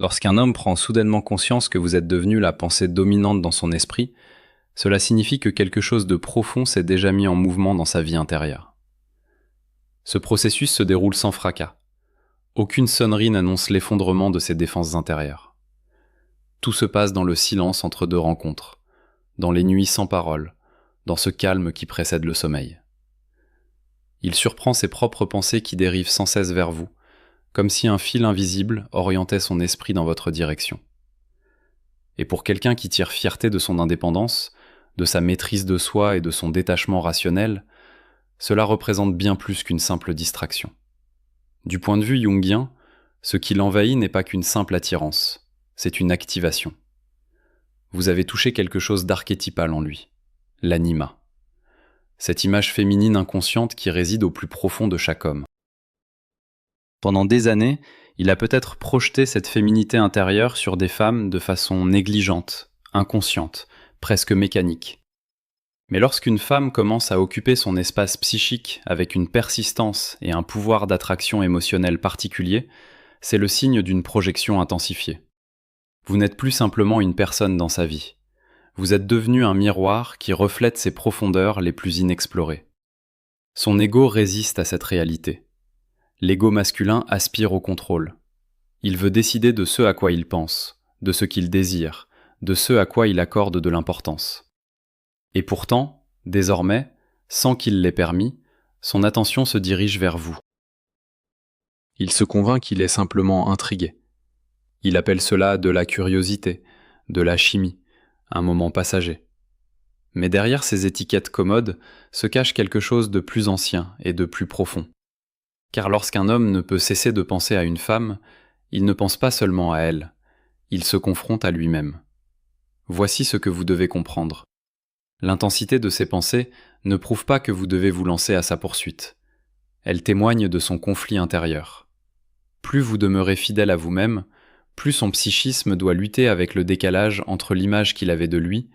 Lorsqu'un homme prend soudainement conscience que vous êtes devenu la pensée dominante dans son esprit, cela signifie que quelque chose de profond s'est déjà mis en mouvement dans sa vie intérieure. Ce processus se déroule sans fracas. Aucune sonnerie n'annonce l'effondrement de ses défenses intérieures. Tout se passe dans le silence entre deux rencontres, dans les nuits sans parole, dans ce calme qui précède le sommeil. Il surprend ses propres pensées qui dérivent sans cesse vers vous, comme si un fil invisible orientait son esprit dans votre direction. Et pour quelqu'un qui tire fierté de son indépendance, de sa maîtrise de soi et de son détachement rationnel, cela représente bien plus qu'une simple distraction. Du point de vue jungien, ce qui l'envahit n'est pas qu'une simple attirance, c'est une activation. Vous avez touché quelque chose d'archétypal en lui, l'anima. Cette image féminine inconsciente qui réside au plus profond de chaque homme. Pendant des années, il a peut-être projeté cette féminité intérieure sur des femmes de façon négligente, inconsciente, presque mécanique. Mais lorsqu'une femme commence à occuper son espace psychique avec une persistance et un pouvoir d'attraction émotionnelle particulier, c'est le signe d'une projection intensifiée. Vous n'êtes plus simplement une personne dans sa vie. Vous êtes devenu un miroir qui reflète ses profondeurs les plus inexplorées. Son ego résiste à cette réalité. L'ego masculin aspire au contrôle. Il veut décider de ce à quoi il pense, de ce qu'il désire, de ce à quoi il accorde de l'importance. Et pourtant, désormais, sans qu'il l'ait permis, son attention se dirige vers vous. Il se convainc qu'il est simplement intrigué. Il appelle cela de la curiosité, de la chimie, un moment passager. Mais derrière ces étiquettes commodes se cache quelque chose de plus ancien et de plus profond. Car lorsqu'un homme ne peut cesser de penser à une femme, il ne pense pas seulement à elle, il se confronte à lui-même. Voici ce que vous devez comprendre. L'intensité de ses pensées ne prouve pas que vous devez vous lancer à sa poursuite. Elle témoigne de son conflit intérieur. Plus vous demeurez fidèle à vous-même, plus son psychisme doit lutter avec le décalage entre l'image qu'il avait de lui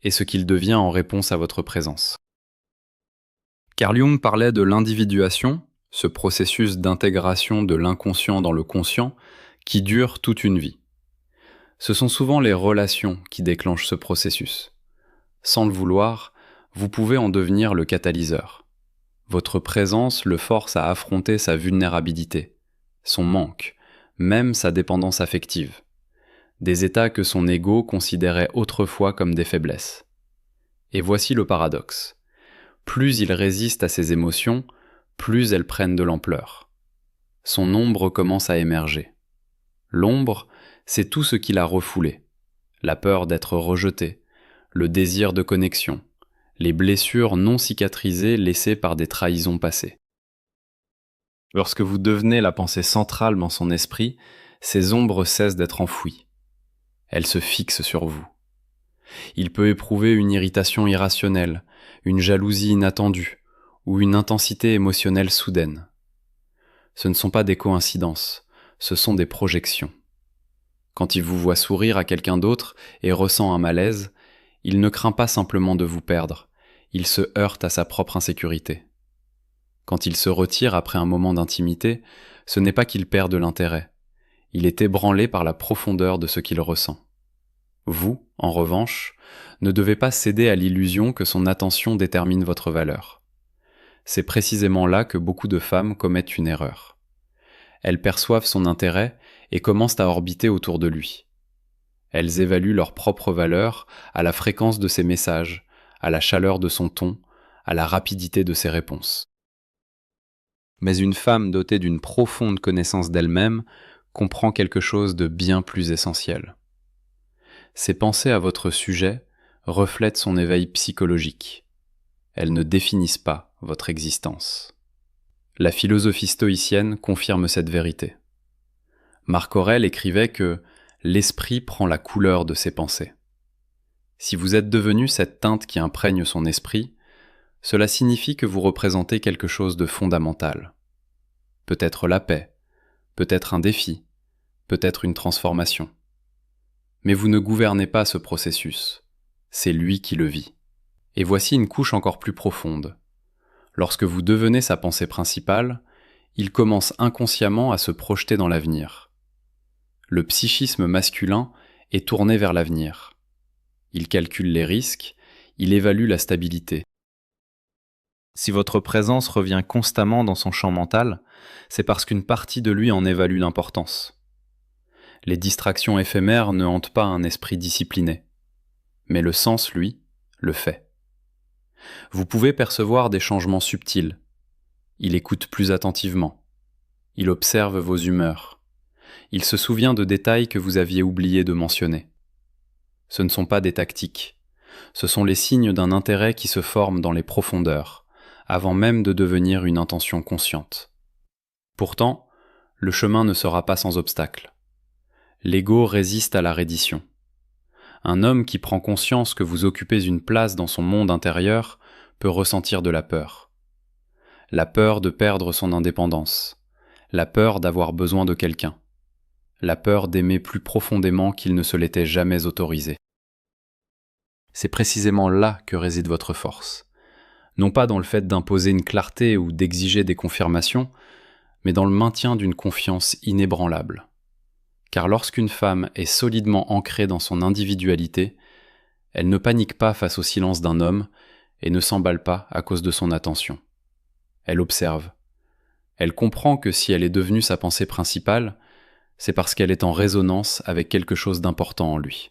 et ce qu'il devient en réponse à votre présence. Carl Jung parlait de l'individuation, ce processus d'intégration de l'inconscient dans le conscient, qui dure toute une vie. Ce sont souvent les relations qui déclenchent ce processus. Sans le vouloir, vous pouvez en devenir le catalyseur. Votre présence le force à affronter sa vulnérabilité, son manque, même sa dépendance affective. Des états que son ego considérait autrefois comme des faiblesses. Et voici le paradoxe. Plus il résiste à ses émotions, plus elles prennent de l'ampleur. Son ombre commence à émerger. L'ombre, c'est tout ce qu'il a refoulé. La peur d'être rejeté, le désir de connexion, les blessures non cicatrisées laissées par des trahisons passées. Lorsque vous devenez la pensée centrale dans son esprit, ces ombres cessent d'être enfouies. Elles se fixent sur vous. Il peut éprouver une irritation irrationnelle, une jalousie inattendue, ou une intensité émotionnelle soudaine. Ce ne sont pas des coïncidences, ce sont des projections. Quand il vous voit sourire à quelqu'un d'autre et ressent un malaise, il ne craint pas simplement de vous perdre, il se heurte à sa propre insécurité. Quand il se retire après un moment d'intimité, ce n'est pas qu'il perd de l'intérêt, il est ébranlé par la profondeur de ce qu'il ressent. Vous, en revanche, ne devez pas céder à l'illusion que son attention détermine votre valeur. C'est précisément là que beaucoup de femmes commettent une erreur. Elles perçoivent son intérêt et commencent à orbiter autour de lui. Elles évaluent leur propre valeur à la fréquence de ses messages, à la chaleur de son ton, à la rapidité de ses réponses. Mais une femme dotée d'une profonde connaissance d'elle-même comprend quelque chose de bien plus essentiel. Ses pensées à votre sujet reflètent son éveil psychologique. Elles ne définissent pas votre existence. La philosophie stoïcienne confirme cette vérité. Marc Aurèle écrivait que l'esprit prend la couleur de ses pensées. Si vous êtes devenu cette teinte qui imprègne son esprit, cela signifie que vous représentez quelque chose de fondamental. Peut-être la paix, peut-être un défi, peut-être une transformation. Mais vous ne gouvernez pas ce processus, c'est lui qui le vit. Et voici une couche encore plus profonde. Lorsque vous devenez sa pensée principale, il commence inconsciemment à se projeter dans l'avenir. Le psychisme masculin est tourné vers l'avenir. Il calcule les risques, il évalue la stabilité. Si votre présence revient constamment dans son champ mental, c'est parce qu'une partie de lui en évalue l'importance. Les distractions éphémères ne hantent pas un esprit discipliné. Mais le sens, lui, le fait. Vous pouvez percevoir des changements subtils. Il écoute plus attentivement. Il observe vos humeurs. Il se souvient de détails que vous aviez oublié de mentionner. Ce ne sont pas des tactiques. Ce sont les signes d'un intérêt qui se forme dans les profondeurs, avant même de devenir une intention consciente. Pourtant, le chemin ne sera pas sans obstacle. L'ego résiste à la reddition. Un homme qui prend conscience que vous occupez une place dans son monde intérieur peut ressentir de la peur. La peur de perdre son indépendance. La peur d'avoir besoin de quelqu'un. La peur d'aimer plus profondément qu'il ne se l'était jamais autorisé. C'est précisément là que réside votre force. Non pas dans le fait d'imposer une clarté ou d'exiger des confirmations, mais dans le maintien d'une confiance inébranlable. Car lorsqu'une femme est solidement ancrée dans son individualité, elle ne panique pas face au silence d'un homme et ne s'emballe pas à cause de son attention. Elle observe. Elle comprend que si elle est devenue sa pensée principale, c'est parce qu'elle est en résonance avec quelque chose d'important en lui.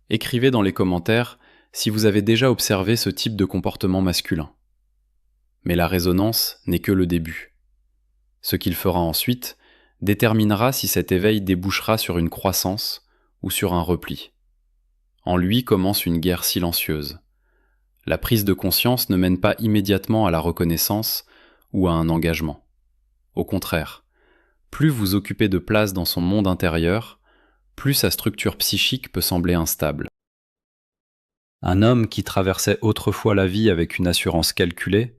Écrivez dans les commentaires si vous avez déjà observé ce type de comportement masculin. Mais la résonance n'est que le début. Ce qu'il fera ensuite déterminera si cet éveil débouchera sur une croissance ou sur un repli. En lui commence une guerre silencieuse. La prise de conscience ne mène pas immédiatement à la reconnaissance ou à un engagement. Au contraire, plus vous occupez de place dans son monde intérieur, plus sa structure psychique peut sembler instable. Un homme qui traversait autrefois la vie avec une assurance calculée,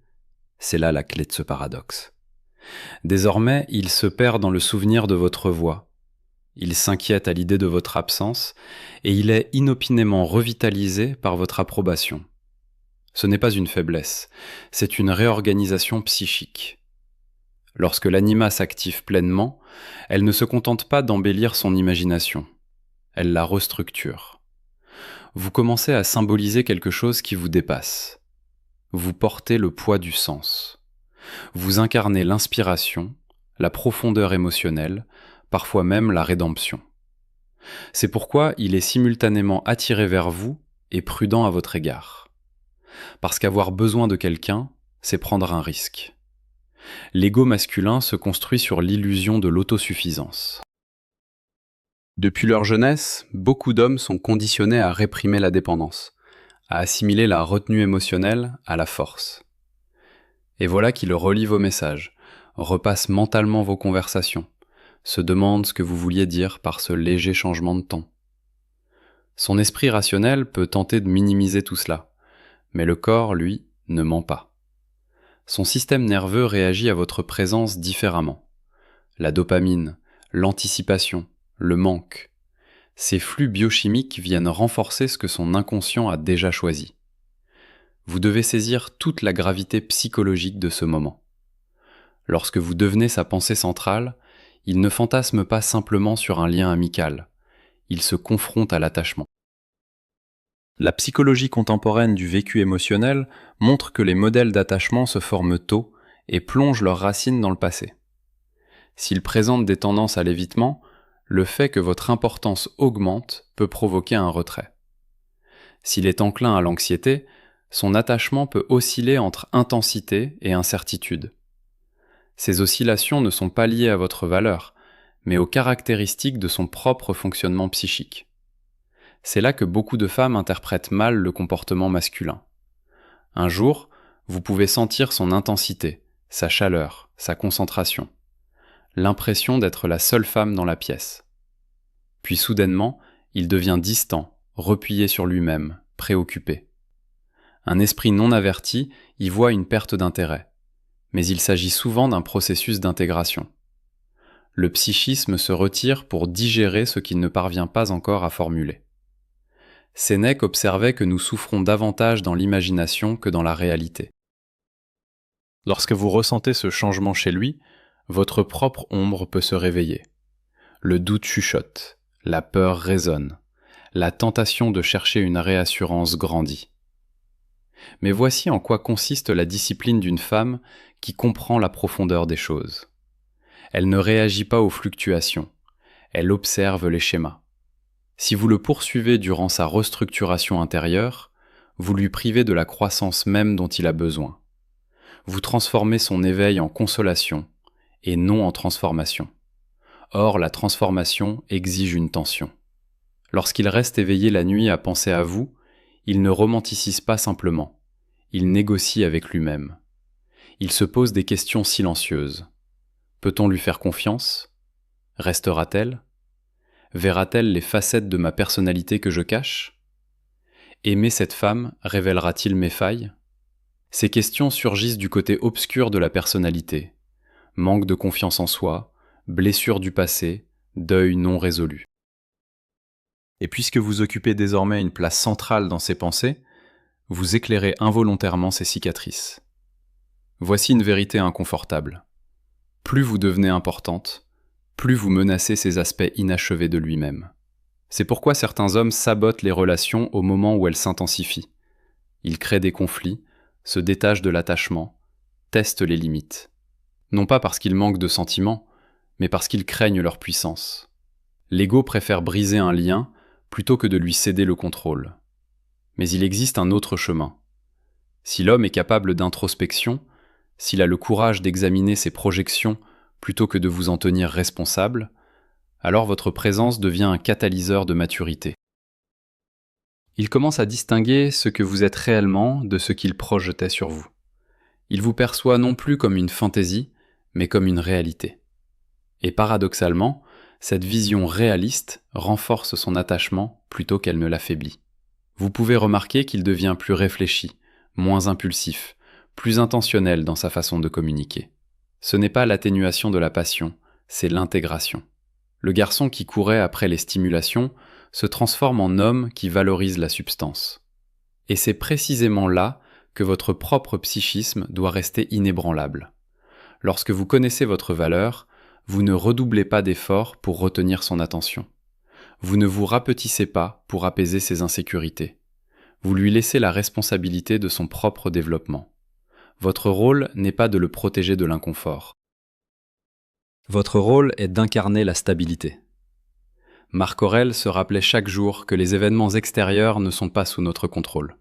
c'est là la clé de ce paradoxe. Désormais, il se perd dans le souvenir de votre voix. Il s'inquiète à l'idée de votre absence et il est inopinément revitalisé par votre approbation. Ce n'est pas une faiblesse, c'est une réorganisation psychique. Lorsque l'anima s'active pleinement, elle ne se contente pas d'embellir son imagination. Elle la restructure. Vous commencez à symboliser quelque chose qui vous dépasse. Vous portez le poids du sens. Vous incarnez l'inspiration, la profondeur émotionnelle, parfois même la rédemption. C'est pourquoi il est simultanément attiré vers vous et prudent à votre égard. Parce qu'avoir besoin de quelqu'un, c'est prendre un risque. L'ego masculin se construit sur l'illusion de l'autosuffisance. Depuis leur jeunesse, beaucoup d'hommes sont conditionnés à réprimer la dépendance, à assimiler la retenue émotionnelle à la force. Et voilà qu'il relit vos messages, repasse mentalement vos conversations, se demande ce que vous vouliez dire par ce léger changement de ton. Son esprit rationnel peut tenter de minimiser tout cela, mais le corps, lui, ne ment pas. Son système nerveux réagit à votre présence différemment. La dopamine, l'anticipation, le manque. Ces flux biochimiques viennent renforcer ce que son inconscient a déjà choisi. Vous devez saisir toute la gravité psychologique de ce moment. Lorsque vous devenez sa pensée centrale, il ne fantasme pas simplement sur un lien amical, il se confronte à l'attachement. La psychologie contemporaine du vécu émotionnel montre que les modèles d'attachement se forment tôt et plongent leurs racines dans le passé. S'ils présentent des tendances à l'évitement, le fait que votre importance augmente peut provoquer un retrait. S'il est enclin à l'anxiété, son attachement peut osciller entre intensité et incertitude. Ces oscillations ne sont pas liées à votre valeur, mais aux caractéristiques de son propre fonctionnement psychique. C'est là que beaucoup de femmes interprètent mal le comportement masculin. Un jour, vous pouvez sentir son intensité, sa chaleur, sa concentration, l'impression d'être la seule femme dans la pièce. Puis soudainement, il devient distant, replié sur lui-même, préoccupé. Un esprit non averti y voit une perte d'intérêt, mais il s'agit souvent d'un processus d'intégration. Le psychisme se retire pour digérer ce qu'il ne parvient pas encore à formuler. Sénèque observait que nous souffrons davantage dans l'imagination que dans la réalité. Lorsque vous ressentez ce changement chez lui, votre propre ombre peut se réveiller. Le doute chuchote. La peur résonne. La tentation de chercher une réassurance grandit. Mais voici en quoi consiste la discipline d'une femme qui comprend la profondeur des choses. Elle ne réagit pas aux fluctuations, elle observe les schémas. Si vous le poursuivez durant sa restructuration intérieure, vous lui privez de la croissance même dont il a besoin. Vous transformez son éveil en consolation et non en transformation. Or, la transformation exige une tension. Lorsqu'il reste éveillé la nuit à penser à vous, il ne romanticise pas simplement, il négocie avec lui-même. Il se pose des questions silencieuses. Peut-on lui faire confiance? Restera-t-elle? Verra-t-elle les facettes de ma personnalité que je cache? Aimer cette femme révélera-t-il mes failles? Ces questions surgissent du côté obscur de la personnalité. Manque de confiance en soi, blessure du passé, deuil non résolu. Et puisque vous occupez désormais une place centrale dans ses pensées, vous éclairez involontairement ses cicatrices. Voici une vérité inconfortable. Plus vous devenez importante, plus vous menacez ces aspects inachevés de lui-même. C'est pourquoi certains hommes sabotent les relations au moment où elles s'intensifient. Ils créent des conflits, se détachent de l'attachement, testent les limites. Non pas parce qu'ils manquent de sentiments, mais parce qu'ils craignent leur puissance. L'ego préfère briser un lien plutôt que de lui céder le contrôle. Mais il existe un autre chemin. Si l'homme est capable d'introspection, s'il a le courage d'examiner ses projections plutôt que de vous en tenir responsable, alors votre présence devient un catalyseur de maturité. Il commence à distinguer ce que vous êtes réellement de ce qu'il projetait sur vous. Il vous perçoit non plus comme une fantaisie, mais comme une réalité. Et paradoxalement, cette vision réaliste renforce son attachement plutôt qu'elle ne l'affaiblit. Vous pouvez remarquer qu'il devient plus réfléchi, moins impulsif, plus intentionnel dans sa façon de communiquer. Ce n'est pas l'atténuation de la passion, c'est l'intégration. Le garçon qui courait après les stimulations se transforme en homme qui valorise la substance. Et c'est précisément là que votre propre psychisme doit rester inébranlable. Lorsque vous connaissez votre valeur, vous ne redoublez pas d'efforts pour retenir son attention. Vous ne vous rapetissez pas pour apaiser ses insécurités. Vous lui laissez la responsabilité de son propre développement. Votre rôle n'est pas de le protéger de l'inconfort. Votre rôle est d'incarner la stabilité. Marc Aurèle se rappelait chaque jour que les événements extérieurs ne sont pas sous notre contrôle.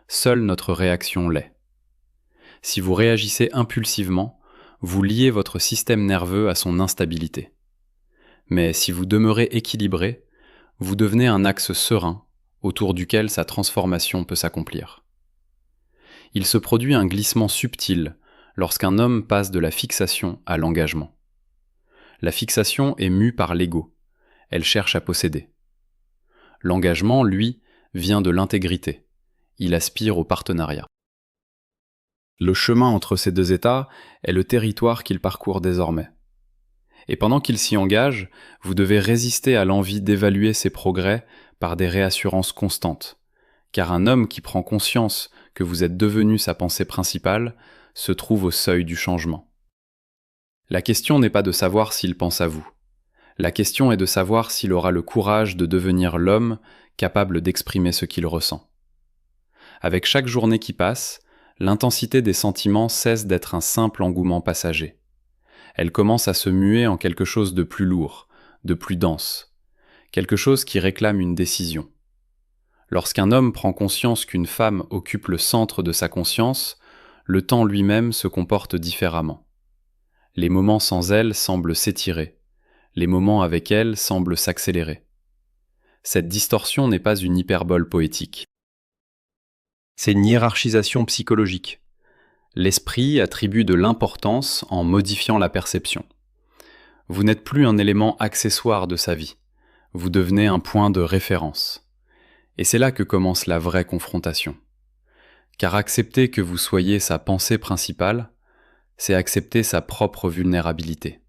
Seule notre réaction l'est. Si vous réagissez impulsivement, vous liez votre système nerveux à son instabilité. Mais si vous demeurez équilibré, vous devenez un axe serein autour duquel sa transformation peut s'accomplir. Il se produit un glissement subtil lorsqu'un homme passe de la fixation à l'engagement. La fixation est mue par l'ego, elle cherche à posséder. L'engagement, lui, vient de l'intégrité, il aspire au partenariat. Le chemin entre ces deux états est le territoire qu'il parcourt désormais. Et pendant qu'il s'y engage, vous devez résister à l'envie d'évaluer ses progrès par des réassurances constantes, car un homme qui prend conscience que vous êtes devenu sa pensée principale se trouve au seuil du changement. La question n'est pas de savoir s'il pense à vous. La question est de savoir s'il aura le courage de devenir l'homme capable d'exprimer ce qu'il ressent. Avec chaque journée qui passe, l'intensité des sentiments cesse d'être un simple engouement passager. Elle commence à se muer en quelque chose de plus lourd, de plus dense, quelque chose qui réclame une décision. Lorsqu'un homme prend conscience qu'une femme occupe le centre de sa conscience, le temps lui-même se comporte différemment. Les moments sans elle semblent s'étirer, les moments avec elle semblent s'accélérer. Cette distorsion n'est pas une hyperbole poétique. C'est une hiérarchisation psychologique. L'esprit attribue de l'importance en modifiant la perception. Vous n'êtes plus un élément accessoire de sa vie, vous devenez un point de référence. Et c'est là que commence la vraie confrontation. Car accepter que vous soyez sa pensée principale, c'est accepter sa propre vulnérabilité.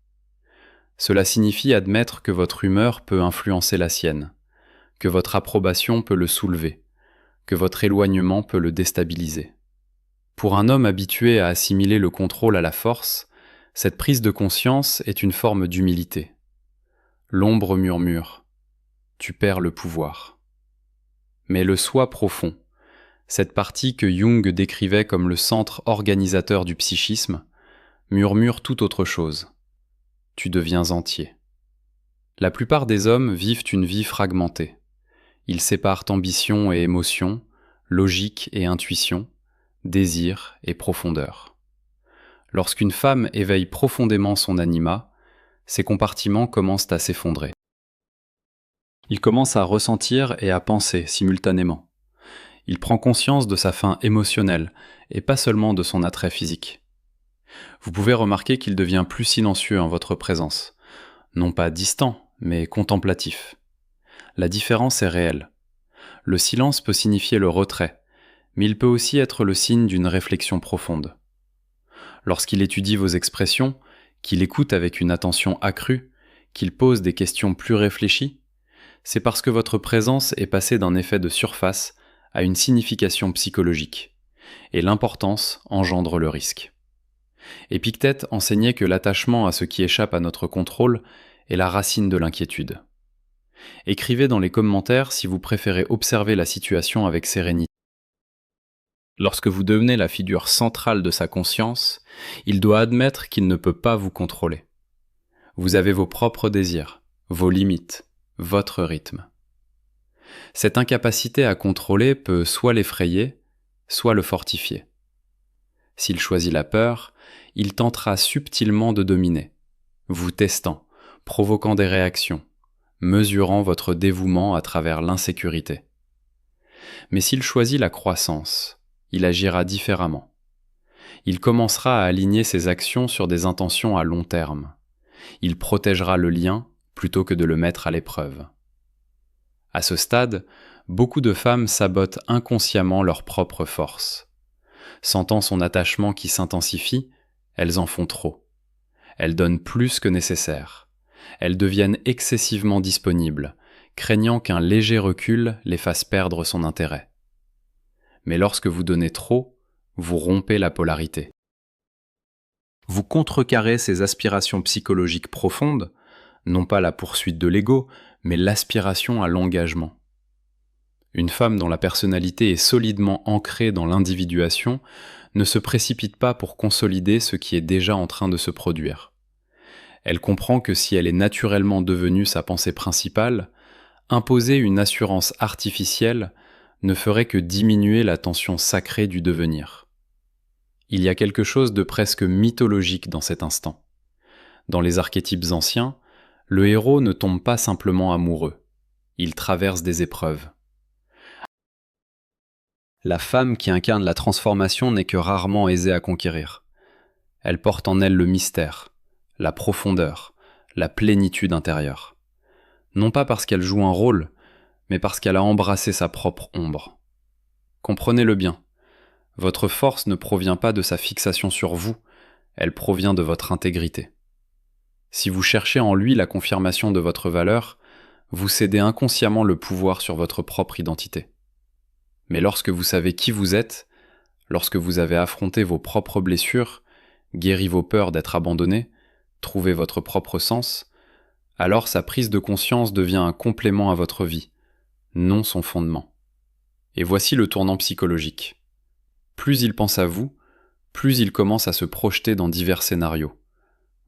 Cela signifie admettre que votre humeur peut influencer la sienne, que votre approbation peut le soulever, que votre éloignement peut le déstabiliser. Pour un homme habitué à assimiler le contrôle à la force, cette prise de conscience est une forme d'humilité. L'ombre murmure. tu perds le pouvoir. Mais le soi profond, cette partie que Jung décrivait comme le centre organisateur du psychisme, murmure tout autre chose. Tu deviens entier. La plupart des hommes vivent une vie fragmentée. Ils séparent ambition et émotion, logique et intuition, désir et profondeur. Lorsqu'une femme éveille profondément son anima, ses compartiments commencent à s'effondrer. Il commence à ressentir et à penser simultanément. Il prend conscience de sa faim émotionnelle et pas seulement de son attrait physique. Vous pouvez remarquer qu'il devient plus silencieux en votre présence, non pas distant, mais contemplatif. La différence est réelle. Le silence peut signifier le retrait, mais il peut aussi être le signe d'une réflexion profonde. Lorsqu'il étudie vos expressions, qu'il écoute avec une attention accrue, qu'il pose des questions plus réfléchies, c'est parce que votre présence est passée d'un effet de surface à une signification psychologique, et l'importance engendre le risque. Épictète enseignait que l'attachement à ce qui échappe à notre contrôle est la racine de l'inquiétude. Écrivez dans les commentaires si vous préférez observer la situation avec sérénité. Lorsque vous devenez la figure centrale de sa conscience, il doit admettre qu'il ne peut pas vous contrôler. Vous avez vos propres désirs, vos limites, votre rythme. Cette incapacité à contrôler peut soit l'effrayer, soit le fortifier. S'il choisit la peur, il tentera subtilement de dominer, vous testant, provoquant des réactions, mesurant votre dévouement à travers l'insécurité. Mais s'il choisit la croissance, il agira différemment. Il commencera à aligner ses actions sur des intentions à long terme. Il protégera le lien plutôt que de le mettre à l'épreuve. À ce stade, beaucoup de femmes sabotent inconsciemment leur propre force. Sentant son attachement qui s'intensifie, elles en font trop. Elles donnent plus que nécessaire. Elles deviennent excessivement disponibles, craignant qu'un léger recul les fasse perdre son intérêt. Mais lorsque vous donnez trop, vous rompez la polarité. Vous contrecarrez ces aspirations psychologiques profondes, non pas la poursuite de l'ego, mais l'aspiration à l'engagement. Une femme dont la personnalité est solidement ancrée dans l'individuation ne se précipite pas pour consolider ce qui est déjà en train de se produire. Elle comprend que si elle est naturellement devenue sa pensée principale, imposer une assurance artificielle ne ferait que diminuer la tension sacrée du devenir. Il y a quelque chose de presque mythologique dans cet instant. Dans les archétypes anciens, le héros ne tombe pas simplement amoureux, il traverse des épreuves. La femme qui incarne la transformation n'est que rarement aisée à conquérir. Elle porte en elle le mystère, la profondeur, la plénitude intérieure. Non pas parce qu'elle joue un rôle, mais parce qu'elle a embrassé sa propre ombre. Comprenez-le bien, votre force ne provient pas de sa fixation sur vous, elle provient de votre intégrité. Si vous cherchez en lui la confirmation de votre valeur, vous cédez inconsciemment le pouvoir sur votre propre identité. Mais lorsque vous savez qui vous êtes, lorsque vous avez affronté vos propres blessures, guéri vos peurs d'être abandonné, trouvé votre propre sens, alors sa prise de conscience devient un complément à votre vie, non son fondement. Et voici le tournant psychologique. Plus il pense à vous, plus il commence à se projeter dans divers scénarios.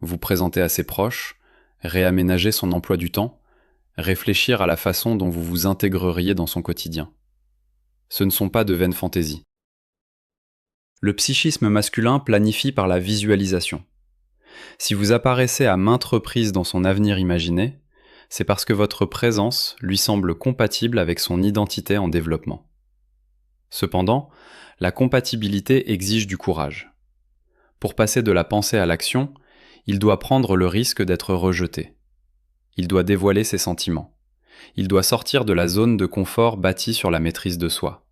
Vous présenter à ses proches, réaménager son emploi du temps, réfléchir à la façon dont vous vous intégreriez dans son quotidien. Ce ne sont pas de vaines fantaisies. Le psychisme masculin planifie par la visualisation. Si vous apparaissez à maintes reprises dans son avenir imaginé, c'est parce que votre présence lui semble compatible avec son identité en développement. Cependant, la compatibilité exige du courage. Pour passer de la pensée à l'action, il doit prendre le risque d'être rejeté. Il doit dévoiler ses sentiments. Il doit sortir de la zone de confort bâtie sur la maîtrise de soi.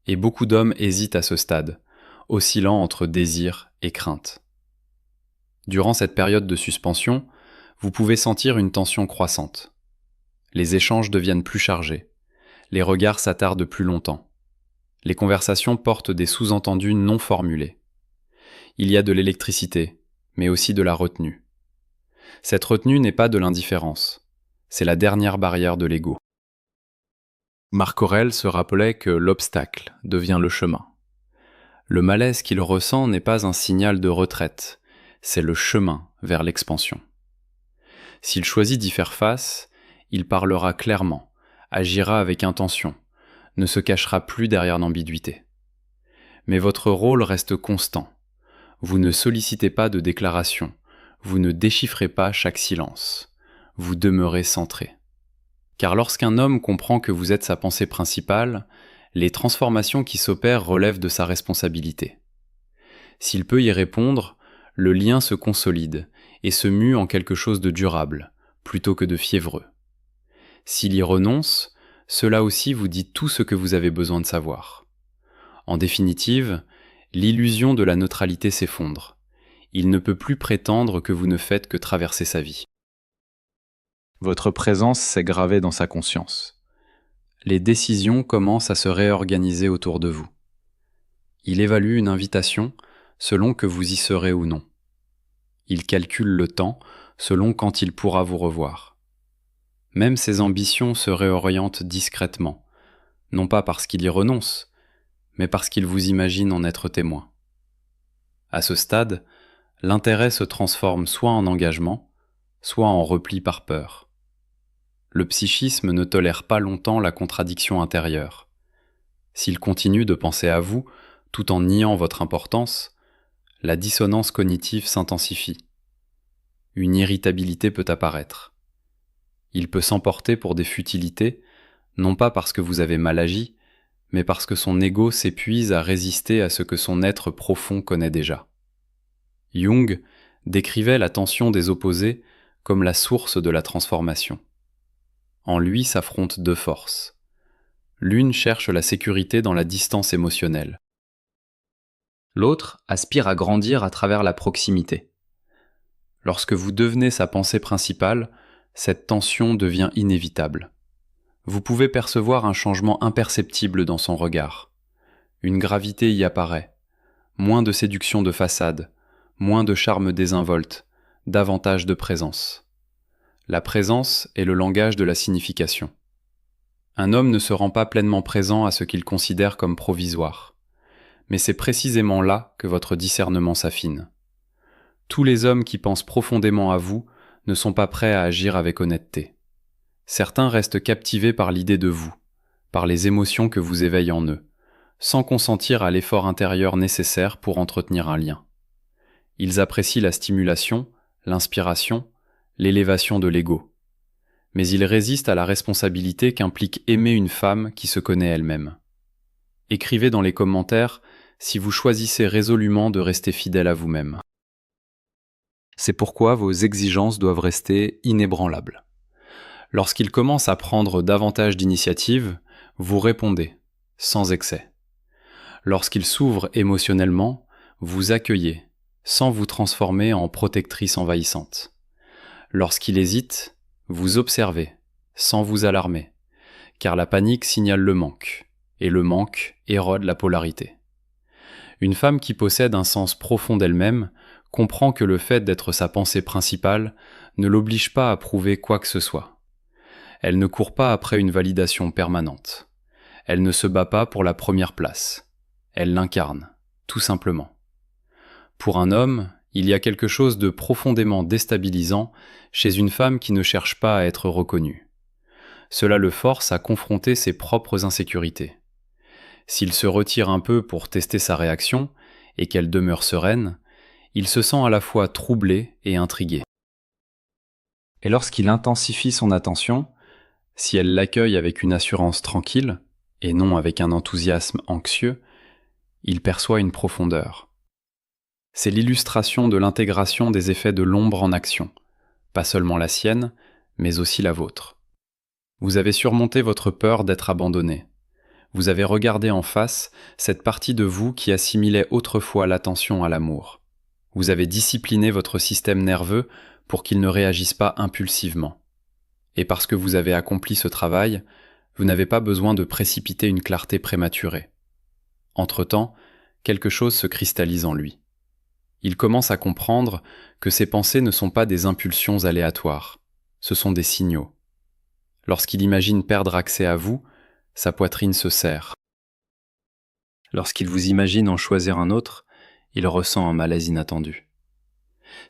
Et beaucoup d'hommes hésitent à ce stade, oscillant entre désir et crainte. Durant cette période de suspension, vous pouvez sentir une tension croissante. Les échanges deviennent plus chargés. Les regards s'attardent plus longtemps. Les conversations portent des sous-entendus non formulés. Il y a de l'électricité, mais aussi de la retenue. Cette retenue n'est pas de l'indifférence. C'est la dernière barrière de l'ego. Marc Aurèle se rappelait que l'obstacle devient le chemin. Le malaise qu'il ressent n'est pas un signal de retraite, c'est le chemin vers l'expansion. S'il choisit d'y faire face, il parlera clairement, agira avec intention, ne se cachera plus derrière l'ambiguïté. Mais votre rôle reste constant. Vous ne sollicitez pas de déclaration, vous ne déchiffrez pas chaque silence, vous demeurez centré. Car lorsqu'un homme comprend que vous êtes sa pensée principale, les transformations qui s'opèrent relèvent de sa responsabilité. S'il peut y répondre, le lien se consolide et se mue en quelque chose de durable, plutôt que de fiévreux. S'il y renonce, cela aussi vous dit tout ce que vous avez besoin de savoir. En définitive, l'illusion de la neutralité s'effondre. Il ne peut plus prétendre que vous ne faites que traverser sa vie. Votre présence s'est gravée dans sa conscience. Les décisions commencent à se réorganiser autour de vous. Il évalue une invitation selon que vous y serez ou non. Il calcule le temps selon quand il pourra vous revoir. Même ses ambitions se réorientent discrètement, non pas parce qu'il y renonce, mais parce qu'il vous imagine en être témoin. À ce stade, l'intérêt se transforme soit en engagement, soit en repli par peur. Le psychisme ne tolère pas longtemps la contradiction intérieure. S'il continue de penser à vous, tout en niant votre importance, la dissonance cognitive s'intensifie. Une irritabilité peut apparaître. Il peut s'emporter pour des futilités, non pas parce que vous avez mal agi, mais parce que son ego s'épuise à résister à ce que son être profond connaît déjà. Jung décrivait la tension des opposés comme la source de la transformation. En lui s'affrontent deux forces. L'une cherche la sécurité dans la distance émotionnelle. L'autre aspire à grandir à travers la proximité. Lorsque vous devenez sa pensée principale, cette tension devient inévitable. Vous pouvez percevoir un changement imperceptible dans son regard. Une gravité y apparaît. Moins de séduction de façade, moins de charme désinvolte, davantage de présence. La présence est le langage de la signification. Un homme ne se rend pas pleinement présent à ce qu'il considère comme provisoire. Mais c'est précisément là que votre discernement s'affine. Tous les hommes qui pensent profondément à vous ne sont pas prêts à agir avec honnêteté. Certains restent captivés par l'idée de vous, par les émotions que vous éveillez en eux, sans consentir à l'effort intérieur nécessaire pour entretenir un lien. Ils apprécient la stimulation, l'inspiration, l'élévation de l'ego. Mais ils résistent à la responsabilité qu'implique aimer une femme qui se connaît elle-même. Écrivez dans les commentaires si vous choisissez résolument de rester fidèle à vous-même. C'est pourquoi vos exigences doivent rester inébranlables. Lorsqu'il commence à prendre davantage d'initiative, vous répondez, sans excès. Lorsqu'il s'ouvre émotionnellement, vous accueillez, sans vous transformer en protectrice envahissante. Lorsqu'il hésite, vous observez, sans vous alarmer, car la panique signale le manque, et le manque érode la polarité. Une femme qui possède un sens profond d'elle-même comprend que le fait d'être sa pensée principale ne l'oblige pas à prouver quoi que ce soit. Elle ne court pas après une validation permanente. Elle ne se bat pas pour la première place. Elle l'incarne, tout simplement. Pour un homme, il y a quelque chose de profondément déstabilisant chez une femme qui ne cherche pas à être reconnue. Cela le force à confronter ses propres insécurités. S'il se retire un peu pour tester sa réaction, et qu'elle demeure sereine, il se sent à la fois troublé et intrigué. Et lorsqu'il intensifie son attention, si elle l'accueille avec une assurance tranquille, et non avec un enthousiasme anxieux, il perçoit une profondeur. C'est l'illustration de l'intégration des effets de l'ombre en action, pas seulement la sienne, mais aussi la vôtre. Vous avez surmonté votre peur d'être abandonné. Vous avez regardé en face cette partie de vous qui assimilait autrefois l'attention à l'amour. Vous avez discipliné votre système nerveux pour qu'il ne réagisse pas impulsivement. Et parce que vous avez accompli ce travail, vous n'avez pas besoin de précipiter une clarté prématurée. Entre-temps, quelque chose se cristallise en lui. Il commence à comprendre que ses pensées ne sont pas des impulsions aléatoires, ce sont des signaux. Lorsqu'il imagine perdre accès à vous, sa poitrine se serre. Lorsqu'il vous imagine en choisir un autre, il ressent un malaise inattendu.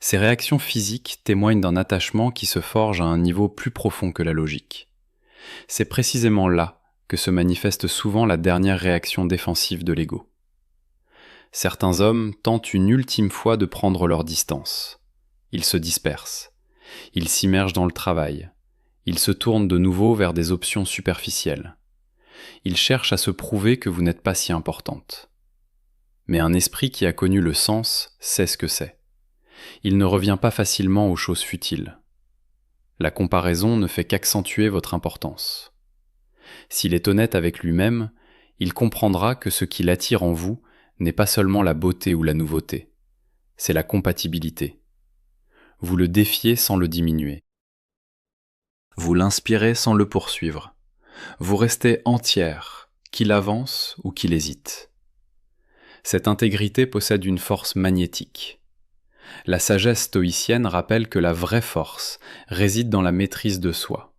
Ces réactions physiques témoignent d'un attachement qui se forge à un niveau plus profond que la logique. C'est précisément là que se manifeste souvent la dernière réaction défensive de l'ego. Certains hommes tentent une ultime fois de prendre leur distance. Ils se dispersent. Ils s'immergent dans le travail. Ils se tournent de nouveau vers des options superficielles. Ils cherchent à se prouver que vous n'êtes pas si importante. Mais un esprit qui a connu le sens sait ce que c'est. Il ne revient pas facilement aux choses futiles. La comparaison ne fait qu'accentuer votre importance. S'il est honnête avec lui-même, il comprendra que ce qui l'attire en vous n'est pas seulement la beauté ou la nouveauté, c'est la compatibilité. Vous le défiez sans le diminuer. Vous l'inspirez sans le poursuivre. Vous restez entière, qu'il avance ou qu'il hésite. Cette intégrité possède une force magnétique. La sagesse stoïcienne rappelle que la vraie force réside dans la maîtrise de soi.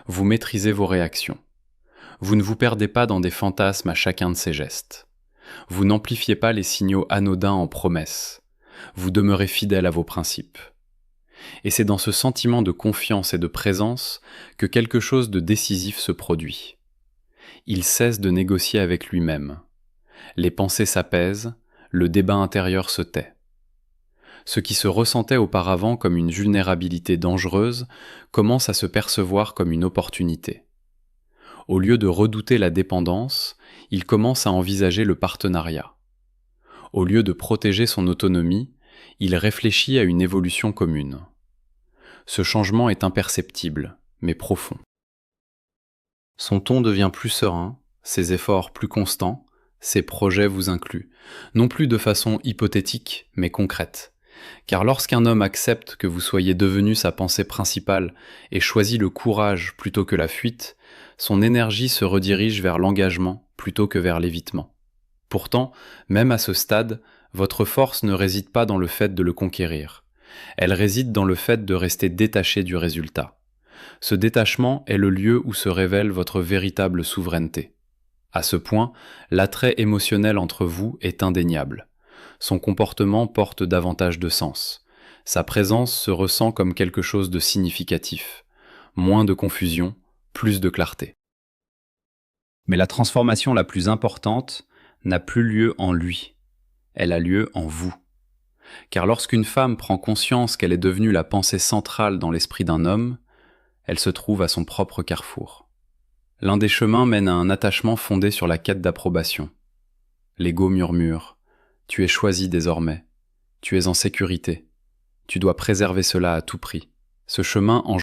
Vous maîtrisez vos réactions. Vous ne vous perdez pas dans des fantasmes à chacun de ces gestes. Vous n'amplifiez pas les signaux anodins en promesses. Vous demeurez fidèle à vos principes. Et c'est dans ce sentiment de confiance et de présence que quelque chose de décisif se produit. Il cesse de négocier avec lui-même. Les pensées s'apaisent, le débat intérieur se tait. Ce qui se ressentait auparavant comme une vulnérabilité dangereuse commence à se percevoir comme une opportunité. Au lieu de redouter la dépendance, il commence à envisager le partenariat. Au lieu de protéger son autonomie, il réfléchit à une évolution commune. Ce changement est imperceptible, mais profond. Son ton devient plus serein, ses efforts plus constants, ses projets vous incluent, non plus de façon hypothétique, mais concrète. Car lorsqu'un homme accepte que vous soyez devenu sa pensée principale et choisit le courage plutôt que la fuite, son énergie se redirige vers l'engagement plutôt que vers l'évitement. Pourtant, même à ce stade, votre force ne réside pas dans le fait de le conquérir. Elle réside dans le fait de rester détaché du résultat. Ce détachement est le lieu où se révèle votre véritable souveraineté. À ce point, l'attrait émotionnel entre vous est indéniable. Son comportement porte davantage de sens. Sa présence se ressent comme quelque chose de significatif. Moins de confusion, plus de clarté. Mais la transformation la plus importante n'a plus lieu en lui. Elle a lieu en vous. Car lorsqu'une femme prend conscience qu'elle est devenue la pensée centrale dans l'esprit d'un homme, elle se trouve à son propre carrefour. L'un des chemins mène à un attachement fondé sur la quête d'approbation. L'ego murmure. Tu es choisi désormais. Tu es en sécurité. Tu dois préserver cela à tout prix. Ce chemin engendre